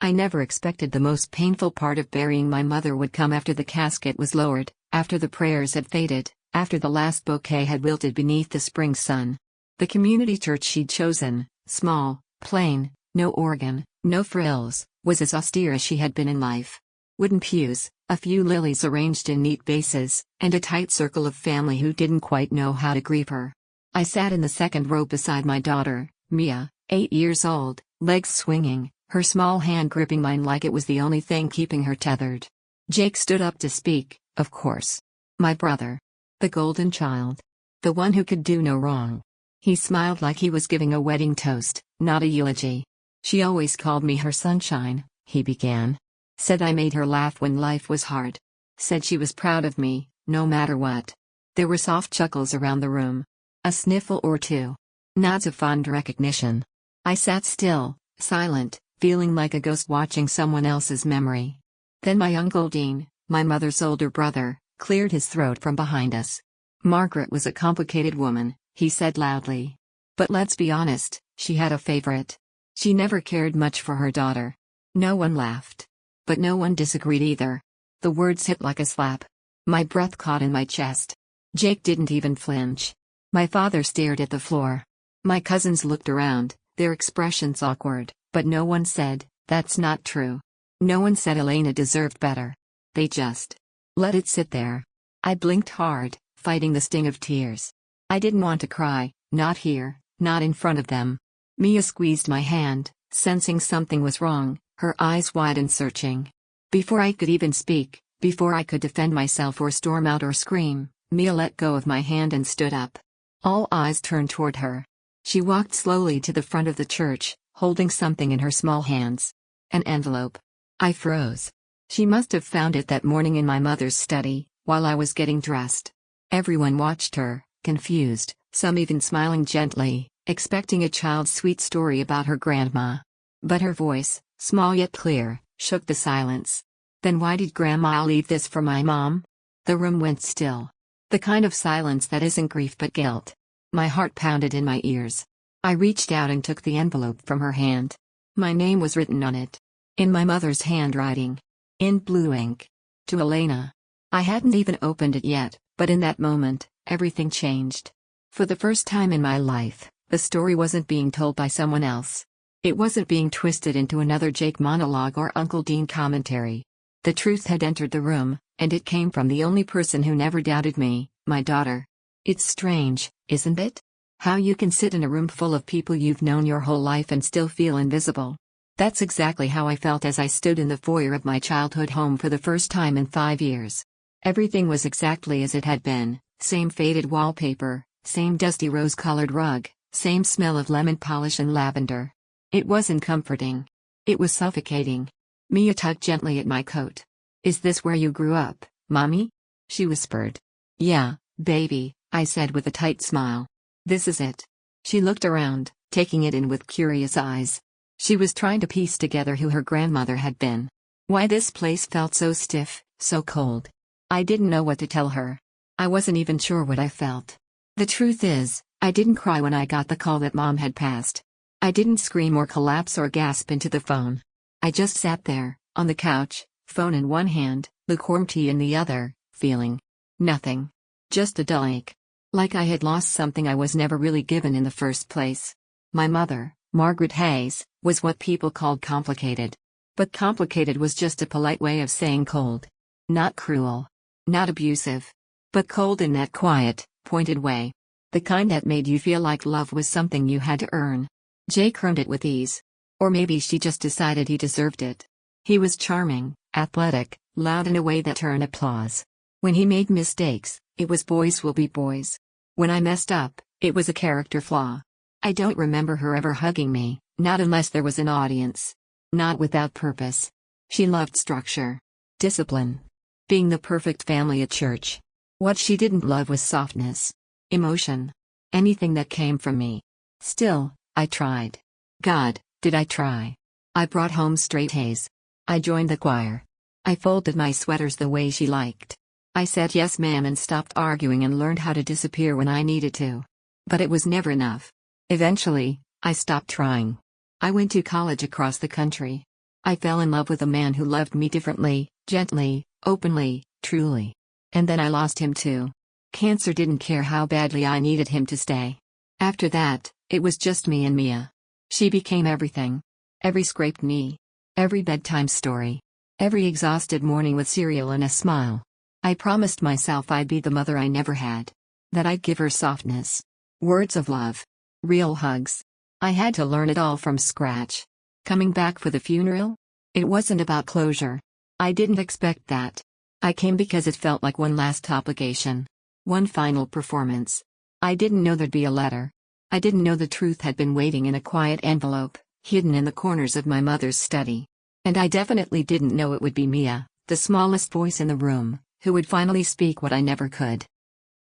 I never expected the most painful part of burying my mother would come after the casket was lowered, after the prayers had faded, after the last bouquet had wilted beneath the spring sun. The community church she'd chosen, small, plain, no organ, no frills, was as austere as she had been in life. Wooden pews, a few lilies arranged in neat vases, and a tight circle of family who didn't quite know how to grieve her. I sat in the second row beside my daughter, Mia, 8 years old, legs swinging, her small hand gripping mine like it was the only thing keeping her tethered. Jake stood up to speak, of course. My brother. The golden child. The one who could do no wrong. He smiled like he was giving a wedding toast, not a eulogy. She always called me her sunshine, he began. Said I made her laugh when life was hard. Said she was proud of me, no matter what. There were soft chuckles around the room. A sniffle or two. Nods of fond recognition. I sat still, silent, feeling like a ghost watching someone else's memory. Then my Uncle Dean, my mother's older brother, cleared his throat from behind us. Margaret was a complicated woman, he said loudly. But let's be honest, she had a favorite. She never cared much for her daughter. No one laughed. But no one disagreed either. The words hit like a slap. My breath caught in my chest. Jake didn't even flinch. My father stared at the floor. My cousins looked around, their expressions awkward, but no one said, "That's not true." No one said Elena deserved better. They just let it sit there. I blinked hard, fighting the sting of tears. I didn't want to cry, not here, not in front of them. Mia squeezed my hand, sensing something was wrong, her eyes wide and searching. Before I could even speak, before I could defend myself or storm out or scream, Mia let go of my hand and stood up. All eyes turned toward her. She walked slowly to the front of the church, holding something in her small hands. An envelope. I froze. She must have found it that morning in my mother's study, while I was getting dressed. Everyone watched her, confused, some even smiling gently, expecting a child's sweet story about her grandma. But her voice, small yet clear, shook the silence. Then why did Grandma leave this for my mom? The room went still. The kind of silence that isn't grief but guilt. My heart pounded in my ears. I reached out and took the envelope from her hand. My name was written on it. In my mother's handwriting. In blue ink. To Elena. I hadn't even opened it yet, but in that moment, everything changed. For the first time in my life, the story wasn't being told by someone else. It wasn't being twisted into another Jake monologue or Uncle Dean commentary. The truth had entered the room, and it came from the only person who never doubted me, my daughter. It's strange, isn't it? How you can sit in a room full of people you've known your whole life and still feel invisible. That's exactly how I felt as I stood in the foyer of my childhood home for the first time in 5 years. Everything was exactly as it had been, same faded wallpaper, same dusty rose-colored rug, same smell of lemon polish and lavender. It wasn't comforting. It was suffocating. Mia tugged gently at my coat. "Is this where you grew up, Mommy?" she whispered. "Yeah, baby," I said with a tight smile. "This is it." She looked around, taking it in with curious eyes. She was trying to piece together who her grandmother had been. Why this place felt so stiff, so cold. I didn't know what to tell her. I wasn't even sure what I felt. The truth is, I didn't cry when I got the call that Mom had passed. I didn't scream or collapse or gasp into the phone. I just sat there, on the couch, phone in one hand, lukewarm tea in the other, feeling nothing. Just a dull ache. Like I had lost something I was never really given in the first place. My mother, Margaret Hayes, was what people called complicated. But complicated was just a polite way of saying cold. Not cruel. Not abusive. But cold in that quiet, pointed way. The kind that made you feel like love was something you had to earn. Jake earned it with ease. Or maybe she just decided he deserved it. He was charming, athletic, loud in a way that earned applause. When he made mistakes, it was boys will be boys. When I messed up, it was a character flaw. I don't remember her ever hugging me, not unless there was an audience. Not without purpose. She loved structure. Discipline. Being the perfect family at church. What she didn't love was softness. Emotion. Anything that came from me. Still, I tried. God, did I try. I brought home straight A's. I joined the choir. I folded my sweaters the way she liked. I said yes ma'am and stopped arguing and learned how to disappear when I needed to. But it was never enough. Eventually, I stopped trying. I went to college across the country. I fell in love with a man who loved me differently, gently, openly, truly. And then I lost him too. Cancer didn't care how badly I needed him to stay. After that, it was just me and Mia. She became everything. Every scraped knee. Every bedtime story. Every exhausted morning with cereal and a smile. I promised myself I'd be the mother I never had. That I'd give her softness. Words of love. Real hugs. I had to learn it all from scratch. Coming back for the funeral? It wasn't about closure. I didn't expect that. I came because it felt like one last obligation. One final performance. I didn't know there'd be a letter. I didn't know the truth had been waiting in a quiet envelope, hidden in the corners of my mother's study. And I definitely didn't know it would be Mia, the smallest voice in the room, who would finally speak what I never could.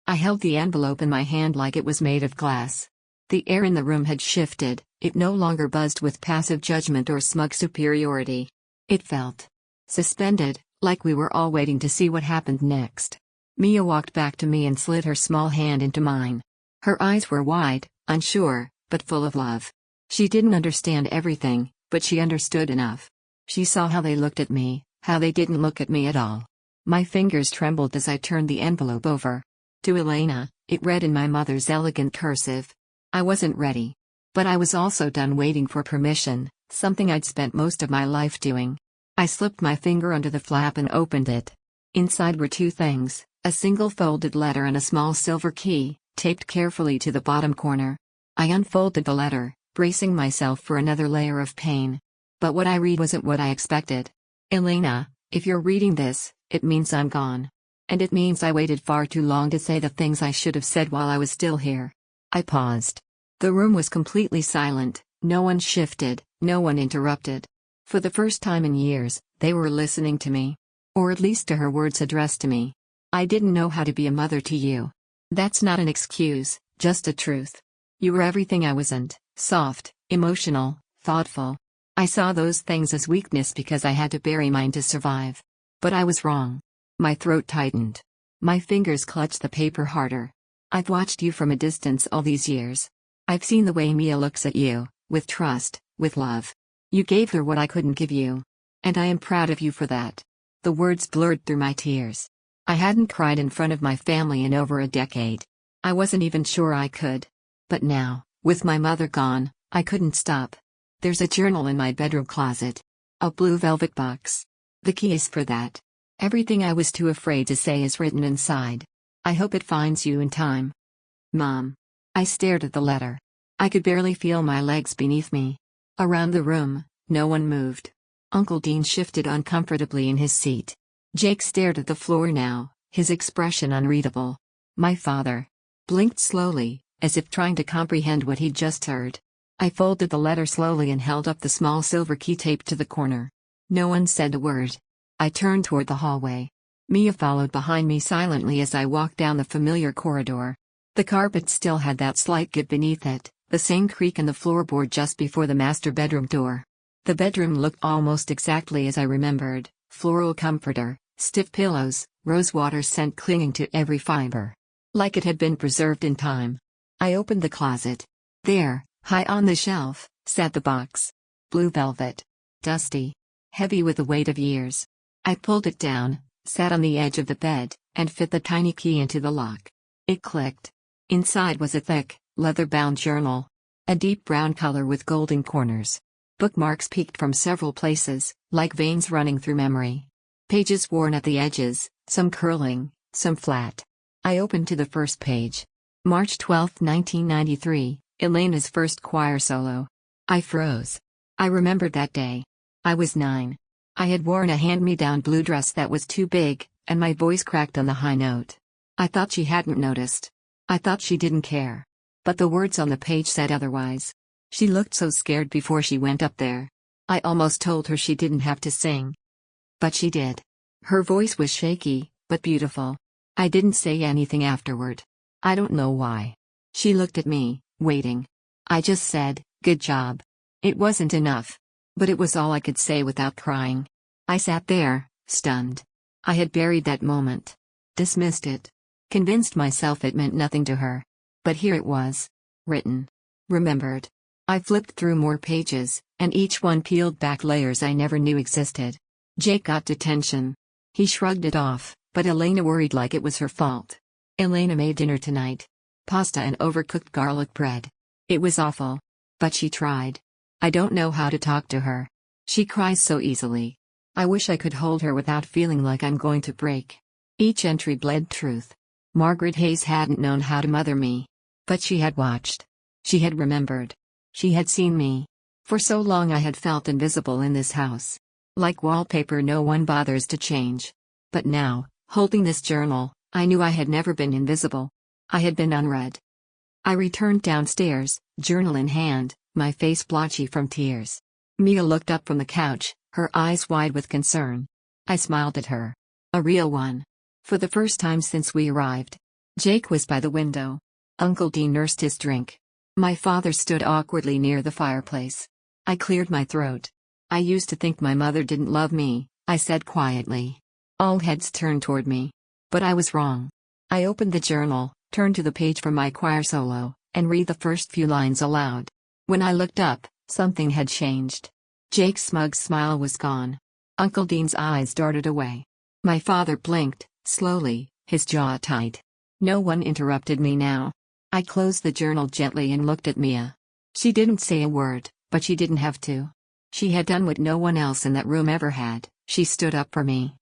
I held the envelope in my hand like it was made of glass. The air in the room had shifted, it no longer buzzed with passive judgment or smug superiority. It felt suspended, like we were all waiting to see what happened next. Mia walked back to me and slid her small hand into mine. Her eyes were wide, unsure, but full of love. She didn't understand everything, but she understood enough. She saw how they looked at me, how they didn't look at me at all. My fingers trembled as I turned the envelope over. To Elena, it read in my mother's elegant cursive. I wasn't ready. But I was also done waiting for permission, something I'd spent most of my life doing. I slipped my finger under the flap and opened it. Inside were two things, a single folded letter and a small silver key, taped carefully to the bottom corner. I unfolded the letter, bracing myself for another layer of pain. But what I read wasn't what I expected. Elena, if you're reading this, it means I'm gone. And it means I waited far too long to say the things I should have said while I was still here. I paused. The room was completely silent, no one shifted, no one interrupted. For the first time in years, they were listening to me. Or at least to her words addressed to me. I didn't know how to be a mother to you. That's not an excuse, just a truth. You were everything I wasn't, soft, emotional, thoughtful. I saw those things as weakness because I had to bury mine to survive. But I was wrong. My throat tightened. My fingers clutched the paper harder. I've watched you from a distance all these years. I've seen the way Mia looks at you, with trust, with love. You gave her what I couldn't give you. And I am proud of you for that. The words blurred through my tears. I hadn't cried in front of my family in over a decade. I wasn't even sure I could. But now, with my mother gone, I couldn't stop. There's a journal in my bedroom closet. A blue velvet box. The key is for that. Everything I was too afraid to say is written inside. I hope it finds you in time. Mom. I stared at the letter. I could barely feel my legs beneath me. Around the room, no one moved. Uncle Dean shifted uncomfortably in his seat. Jake stared at the floor now, his expression unreadable. My father blinked slowly, as if trying to comprehend what he'd just heard. I folded the letter slowly and held up the small silver key taped to the corner. No one said a word. I turned toward the hallway. Mia followed behind me silently as I walked down the familiar corridor. The carpet still had that slight give beneath it, the same creak in the floorboard just before the master bedroom door. The bedroom looked almost exactly as I remembered, floral comforter, stiff pillows, rosewater scent clinging to every fiber. Like it had been preserved in time. I opened the closet. There, high on the shelf, sat the box. Blue velvet. Dusty. Heavy with the weight of years. I pulled it down, sat on the edge of the bed, and fit the tiny key into the lock. It clicked. Inside was a thick, leather-bound journal. A deep brown color with golden corners. Bookmarks peeked from several places, like veins running through memory. Pages worn at the edges, some curling, some flat. I opened to the first page. March 12, 1993, Elena's first choir solo. I froze. I remembered that day. I was 9. I had worn a hand-me-down blue dress that was too big, and my voice cracked on the high note. I thought she hadn't noticed. I thought she didn't care. But the words on the page said otherwise. She looked so scared before she went up there. I almost told her she didn't have to sing. But she did. Her voice was shaky, but beautiful. I didn't say anything afterward. I don't know why. She looked at me, waiting. I just said, "Good job." It wasn't enough. But it was all I could say without crying. I sat there, stunned. I had buried that moment. Dismissed it. Convinced myself it meant nothing to her. But here it was. Written. Remembered. I flipped through more pages, and each one peeled back layers I never knew existed. Jake got detention. He shrugged it off, but Elena worried like it was her fault. Elena made dinner tonight. Pasta and overcooked garlic bread. It was awful. But she tried. I don't know how to talk to her. She cries so easily. I wish I could hold her without feeling like I'm going to break. Each entry bled truth. Margaret Hayes hadn't known how to mother me. But she had watched. She had remembered. She had seen me. For so long I had felt invisible in this house. Like wallpaper no one bothers to change. But now, holding this journal, I knew I had never been invisible. I had been unread. I returned downstairs, journal in hand, my face blotchy from tears. Mia looked up from the couch, her eyes wide with concern. I smiled at her. A real one. For the first time since we arrived. Jake was by the window. Uncle Dean nursed his drink. My father stood awkwardly near the fireplace. I cleared my throat. I used to think my mother didn't love me, I said quietly. All heads turned toward me. But I was wrong. I opened the journal, turned to the page from my choir solo, and read the first few lines aloud. When I looked up, something had changed. Jake's smug smile was gone. Uncle Dean's eyes darted away. My father blinked, slowly, his jaw tight. No one interrupted me now. I closed the journal gently and looked at Mia. She didn't say a word, but she didn't have to. She had done what no one else in that room ever had, she stood up for me.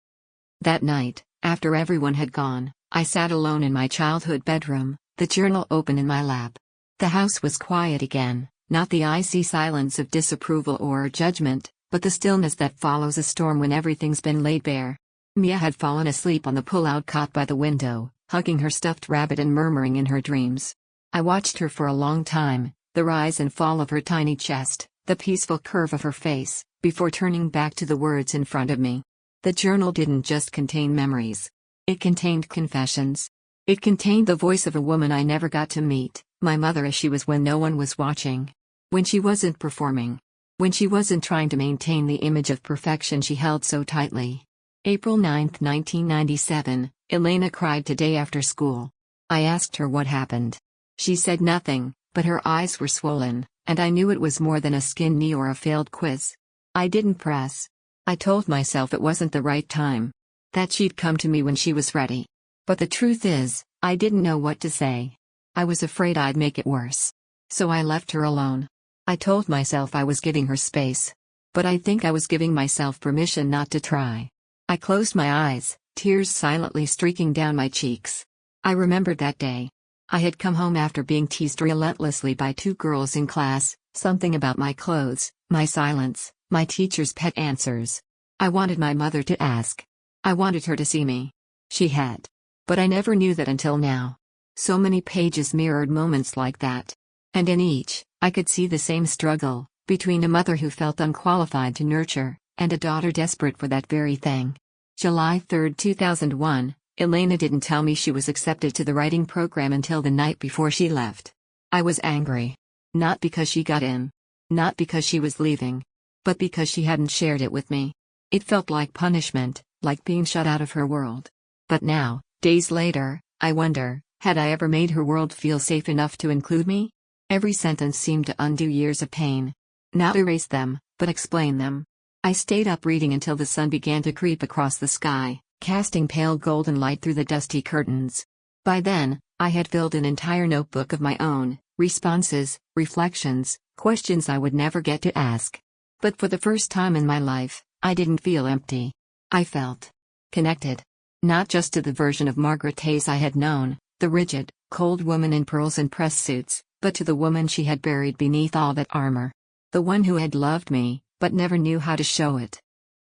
That night, after everyone had gone, I sat alone in my childhood bedroom, the journal open in my lap. The house was quiet again, not the icy silence of disapproval or judgment, but the stillness that follows a storm when everything's been laid bare. Mia had fallen asleep on the pull-out cot by the window, hugging her stuffed rabbit and murmuring in her dreams. I watched her for a long time, the rise and fall of her tiny chest, the peaceful curve of her face, before turning back to the words in front of me. The journal didn't just contain memories. It contained confessions. It contained the voice of a woman I never got to meet, my mother as she was when no one was watching. When she wasn't performing. When she wasn't trying to maintain the image of perfection she held so tightly. April 9, 1997, Elena cried today after school. I asked her what happened. She said nothing, but her eyes were swollen, and I knew it was more than a skin knee or a failed quiz. I didn't press. I told myself it wasn't the right time. That she'd come to me when she was ready. But the truth is, I didn't know what to say. I was afraid I'd make it worse. So I left her alone. I told myself I was giving her space. But I think I was giving myself permission not to try. I closed my eyes, tears silently streaking down my cheeks. I remembered that day. I had come home after being teased relentlessly by two girls in class, something about my clothes, my silence, my teacher's pet answers. I wanted my mother to ask. I wanted her to see me. She had. But I never knew that until now. So many pages mirrored moments like that. And in each, I could see the same struggle, between a mother who felt unqualified to nurture, and a daughter desperate for that very thing. July 3, 2001, Elena didn't tell me she was accepted to the writing program until the night before she left. I was angry. Not because she got in. Not because she was leaving. But because she hadn't shared it with me. It felt like punishment, like being shut out of her world. But now, days later, I wonder, had I ever made her world feel safe enough to include me? Every sentence seemed to undo years of pain. Not erase them, but explain them. I stayed up reading until the sun began to creep across the sky, casting pale golden light through the dusty curtains. By then, I had filled an entire notebook of my own, responses, reflections, questions I would never get to ask. But for the first time in my life, I didn't feel empty. I felt connected. Not just to the version of Margaret Hayes I had known, the rigid, cold woman in pearls and press suits, but to the woman she had buried beneath all that armor. The one who had loved me, but never knew how to show it.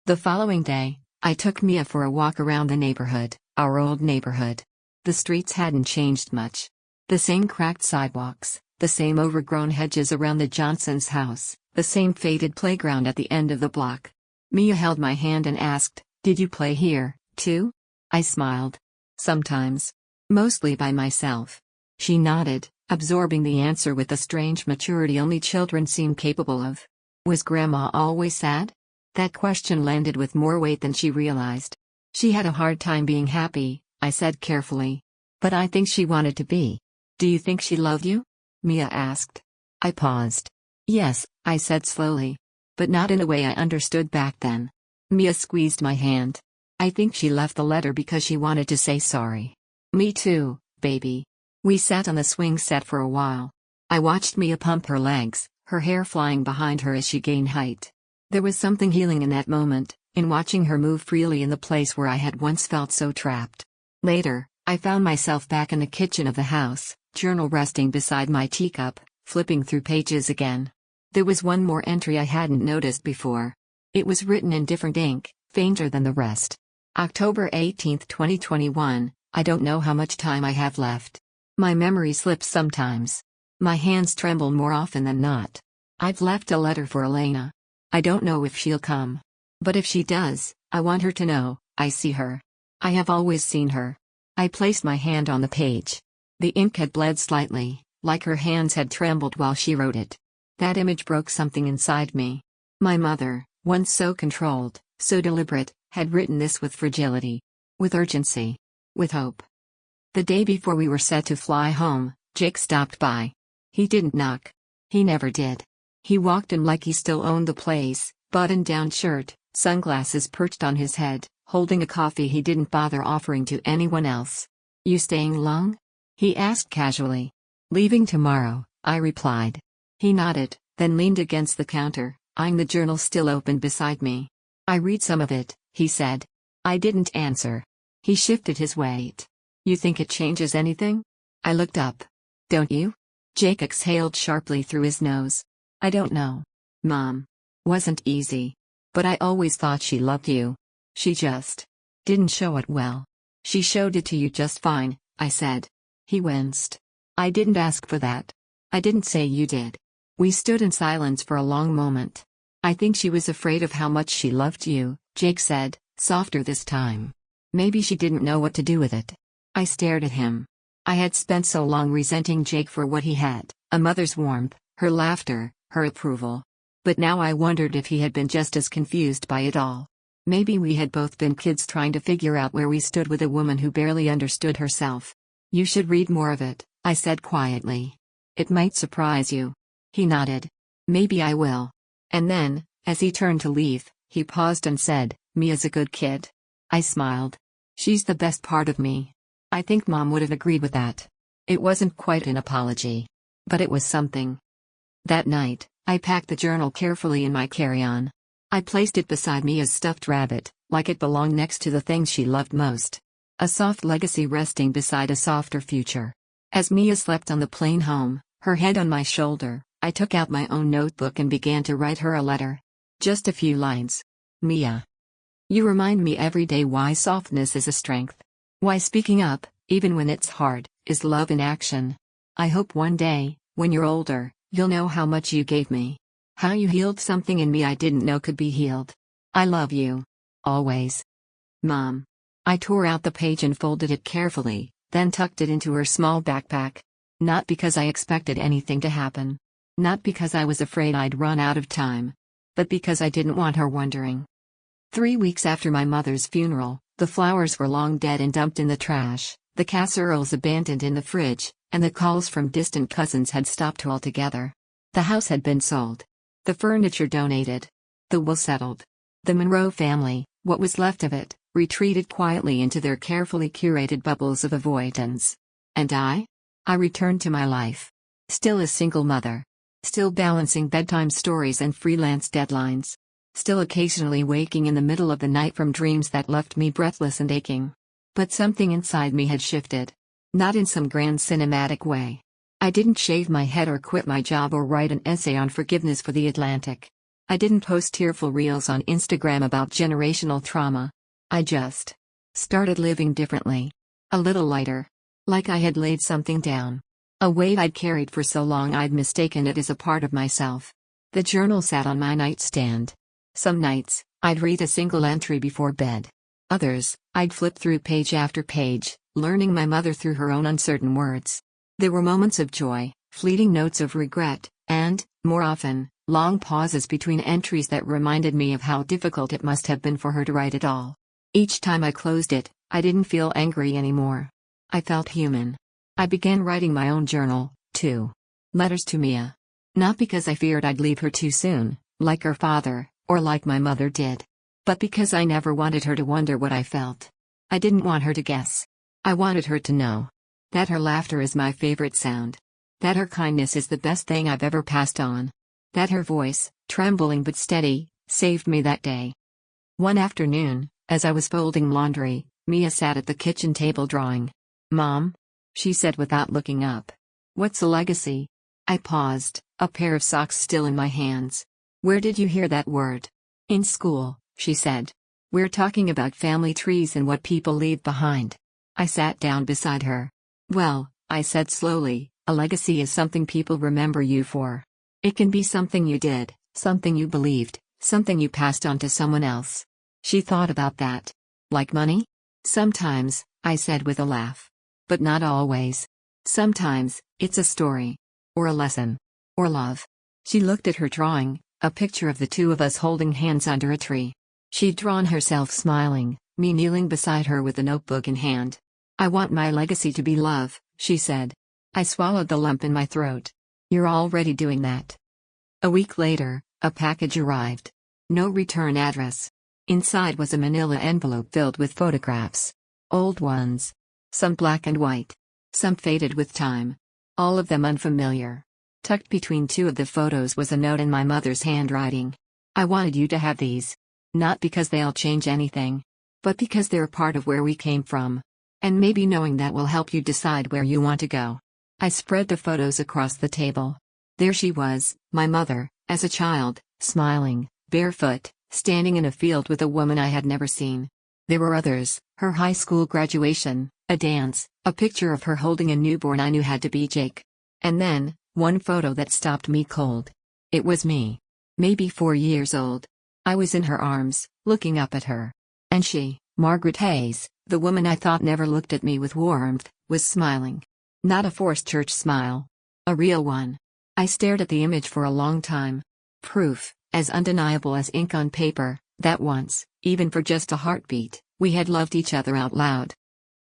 The following day, I took Mia for a walk around the neighborhood, our old neighborhood. The streets hadn't changed much. The same cracked sidewalks, the same overgrown hedges around the Johnsons' house, the same faded playground at the end of the block. Mia held my hand and asked, "Did you play here, too?" I smiled. Sometimes. Mostly by myself. She nodded, absorbing the answer with the strange maturity only children seem capable of. Was Grandma always sad? That question landed with more weight than she realized. She had a hard time being happy, I said carefully. But I think she wanted to be. Do you think she loved you? Mia asked. I paused. Yes, I said slowly. But not in a way I understood back then. Mia squeezed my hand. I think she left the letter because she wanted to say sorry. Me too, baby. We sat on the swing set for a while. I watched Mia pump her legs, her hair flying behind her as she gained height. There was something healing in that moment, in watching her move freely in the place where I had once felt so trapped. Later, I found myself back in the kitchen of the house, journal resting beside my teacup, flipping through pages again. There was one more entry I hadn't noticed before. It was written in different ink, fainter than the rest. October 18, 2021, I don't know how much time I have left. My memory slips sometimes. My hands tremble more often than not. I've left a letter for Elena. I don't know if she'll come. But if she does, I want her to know I see her. I have always seen her. I placed my hand on the page. The ink had bled slightly, like her hands had trembled while she wrote it. That image broke something inside me. My mother, once so controlled, so deliberate, had written this with fragility. With urgency. With hope. The day before we were set to fly home, Jake stopped by. He didn't knock. He never did. He walked in like he still owned the place, button-down shirt, sunglasses perched on his head, holding a coffee he didn't bother offering to anyone else. You staying long? He asked casually. Leaving tomorrow, I replied. He nodded, then leaned against the counter, eyeing the journal still open beside me. I read some of it, he said. I didn't answer. He shifted his weight. You think it changes anything? I looked up. Don't you? Jake exhaled sharply through his nose. I don't know. Mom. Wasn't easy. But I always thought she loved you. She just didn't show it well. She showed it to you just fine, I said. He winced. I didn't ask for that. I didn't say you did. We stood in silence for a long moment. I think she was afraid of how much she loved you, Jake said, softer this time. Maybe she didn't know what to do with it. I stared at him. I had spent so long resenting Jake for what he had, a mother's warmth, her laughter, her approval. But now I wondered if he had been just as confused by it all. Maybe we had both been kids trying to figure out where we stood with a woman who barely understood herself. You should read more of it, I said quietly. It might surprise you. He nodded. Maybe I will. And then, as he turned to leave, he paused and said, Mia's a good kid. I smiled. She's the best part of me. I think Mom would have agreed with that. It wasn't quite an apology. But it was something. That night, I packed the journal carefully in my carry-on. I placed it beside Mia's stuffed rabbit, like it belonged next to the things she loved most. A soft legacy resting beside a softer future. As Mia slept on the plane home, her head on my shoulder, I took out my own notebook and began to write her a letter. Just a few lines. Mia. You remind me every day why softness is a strength. Why speaking up, even when it's hard, is love in action. I hope one day, when you're older, you'll know how much you gave me. How you healed something in me I didn't know could be healed. I love you. Always. Mom. I tore out the page and folded it carefully, then tucked it into her small backpack. Not because I expected anything to happen. Not because I was afraid I'd run out of time. But because I didn't want her wondering. 3 weeks after my mother's funeral, the flowers were long dead and dumped in the trash, the casseroles abandoned in the fridge, and the calls from distant cousins had stopped altogether. The house had been sold. The furniture donated. The will settled. The Monroe family, what was left of it, retreated quietly into their carefully curated bubbles of avoidance. And I returned to my life. Still a single mother. Still balancing bedtime stories and freelance deadlines. Still occasionally waking in the middle of the night from dreams that left me breathless and aching. But something inside me had shifted. Not in some grand cinematic way. I didn't shave my head or quit my job or write an essay on forgiveness for the Atlantic. I didn't post tearful reels on Instagram about generational trauma. I just started living differently. A little lighter. Like I had laid something down. A weight I'd carried for so long I'd mistaken it as a part of myself. The journal sat on my nightstand. Some nights, I'd read a single entry before bed. Others, I'd flip through page after page, learning my mother through her own uncertain words. There were moments of joy, fleeting notes of regret, and, more often, long pauses between entries that reminded me of how difficult it must have been for her to write it all. Each time I closed it, I didn't feel angry anymore. I felt human. I began writing my own journal, too. Letters to Mia. Not because I feared I'd leave her too soon, like her father, or like my mother did. But because I never wanted her to wonder what I felt. I didn't want her to guess. I wanted her to know that her laughter is my favorite sound. That her kindness is the best thing I've ever passed on. That her voice, trembling but steady, saved me that day. One afternoon, as I was folding laundry, Mia sat at the kitchen table drawing. "Mom?" she said without looking up. "What's a legacy?" I paused, a pair of socks still in my hands. "Where did you hear that word?" "In school," she said. "We're talking about family trees and what people leave behind." I sat down beside her. "Well," I said slowly, "a legacy is something people remember you for. It can be something you did, something you believed, something you passed on to someone else." She thought about that. "Like money?" "Sometimes," I said with a laugh. "But not always. Sometimes, it's a story. Or a lesson. Or love." She looked at her drawing, a picture of the two of us holding hands under a tree. She'd drawn herself smiling, me kneeling beside her with a notebook in hand. "I want my legacy to be love," she said. I swallowed the lump in my throat. "You're already doing that." A week later, a package arrived. No return address. Inside was a manila envelope filled with photographs. Old ones. Some black and white. Some faded with time. All of them unfamiliar. Tucked between two of the photos was a note in my mother's handwriting. "I wanted you to have these. Not because they'll change anything. But because they're a part of where we came from. And maybe knowing that will help you decide where you want to go." I spread the photos across the table. There she was, my mother, as a child, smiling, barefoot, standing in a field with a woman I had never seen. There were others, her high school graduation, a dance, a picture of her holding a newborn I knew had to be Jake. And then, one photo that stopped me cold. It was me. Maybe 4 years old. I was in her arms, looking up at her. And she, Margaret Hayes, the woman I thought never looked at me with warmth, was smiling. Not a forced church smile. A real one. I stared at the image for a long time. Proof, as undeniable as ink on paper, that once, even for just a heartbeat, we had loved each other out loud.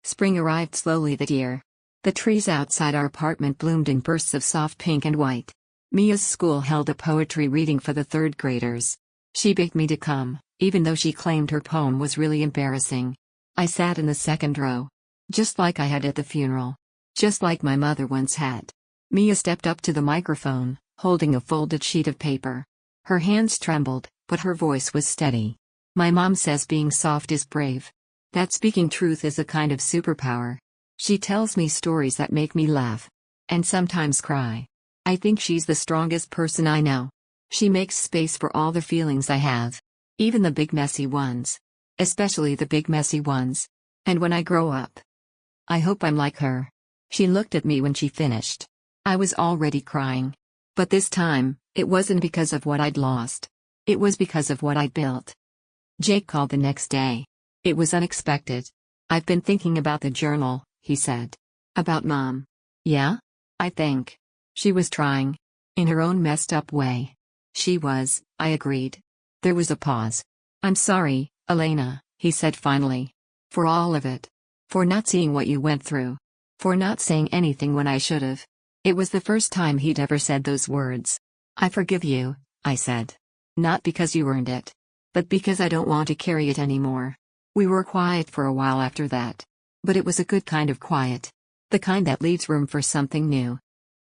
Spring arrived slowly that year. The trees outside our apartment bloomed in bursts of soft pink and white. Mia's school held a poetry reading for the third graders. She begged me to come, even though she claimed her poem was really embarrassing. I sat in the second row. Just like I had at the funeral. Just like my mother once had. Mia stepped up to the microphone, holding a folded sheet of paper. Her hands trembled, but her voice was steady. "My mom says being soft is brave. That speaking truth is a kind of superpower. She tells me stories that make me laugh. And sometimes cry. I think she's the strongest person I know. She makes space for all the feelings I have. Even the big messy ones. Especially the big messy ones. And when I grow up, I hope I'm like her." She looked at me when she finished. I was already crying. But this time, it wasn't because of what I'd lost. It was because of what I'd built. Jake called the next day. It was unexpected. "I've been thinking about the journal," he said. "About Mom." "Yeah? I think." She was trying. In her own messed up way. She was, I agreed. There was a pause. "I'm sorry, Elena," he said finally. "For all of it. For not seeing what you went through. For not saying anything when I should've." It was the first time he'd ever said those words. "I forgive you," I said. "Not because you earned it. But because I don't want to carry it anymore." We were quiet for a while after that. But it was a good kind of quiet. The kind that leaves room for something new.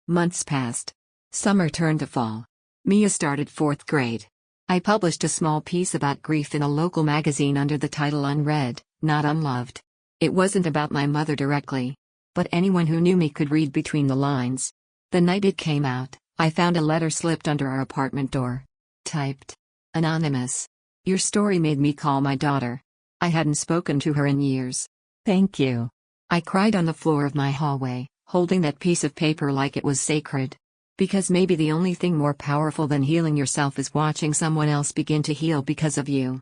Months passed. Summer turned to fall. Mia started 4th grade. I published a small piece about grief in a local magazine under the title Unread, Not Unloved. It wasn't about my mother directly. But anyone who knew me could read between the lines. The night it came out, I found a letter slipped under our apartment door. Typed. Anonymous. "Your story made me call my daughter. I hadn't spoken to her in years. Thank you." I cried on the floor of my hallway, holding that piece of paper like it was sacred. Because maybe the only thing more powerful than healing yourself is watching someone else begin to heal because of you.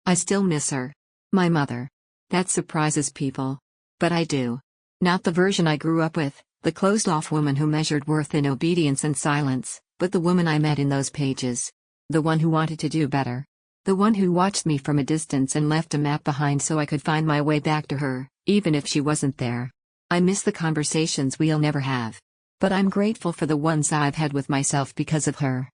I still miss her. My mother. That surprises people. But I do. Not the version I grew up with, the closed-off woman who measured worth in obedience and silence, but the woman I met in those pages. The one who wanted to do better. The one who watched me from a distance and left a map behind so I could find my way back to her, even if she wasn't there. I miss the conversations we'll never have. But I'm grateful for the ones I've had with myself because of her.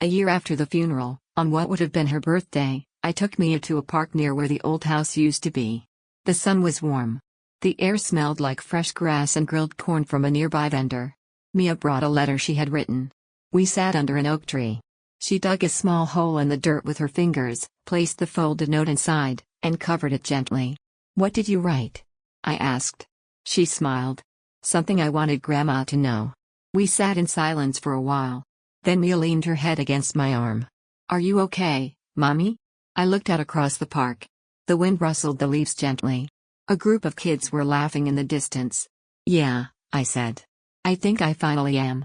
A year after the funeral, on what would have been her birthday, I took Mia to a park near where the old house used to be. The sun was warm. The air smelled like fresh grass and grilled corn from a nearby vendor. Mia brought a letter she had written. We sat under an oak tree. She dug a small hole in the dirt with her fingers, placed the folded note inside, and covered it gently. "What did you write?" I asked. She smiled. "Something I wanted Grandma to know." We sat in silence for a while. Then Mia leaned her head against my arm. "Are you okay, Mommy?" I looked out across the park. The wind rustled the leaves gently. A group of kids were laughing in the distance. "Yeah," I said. "I think I finally am."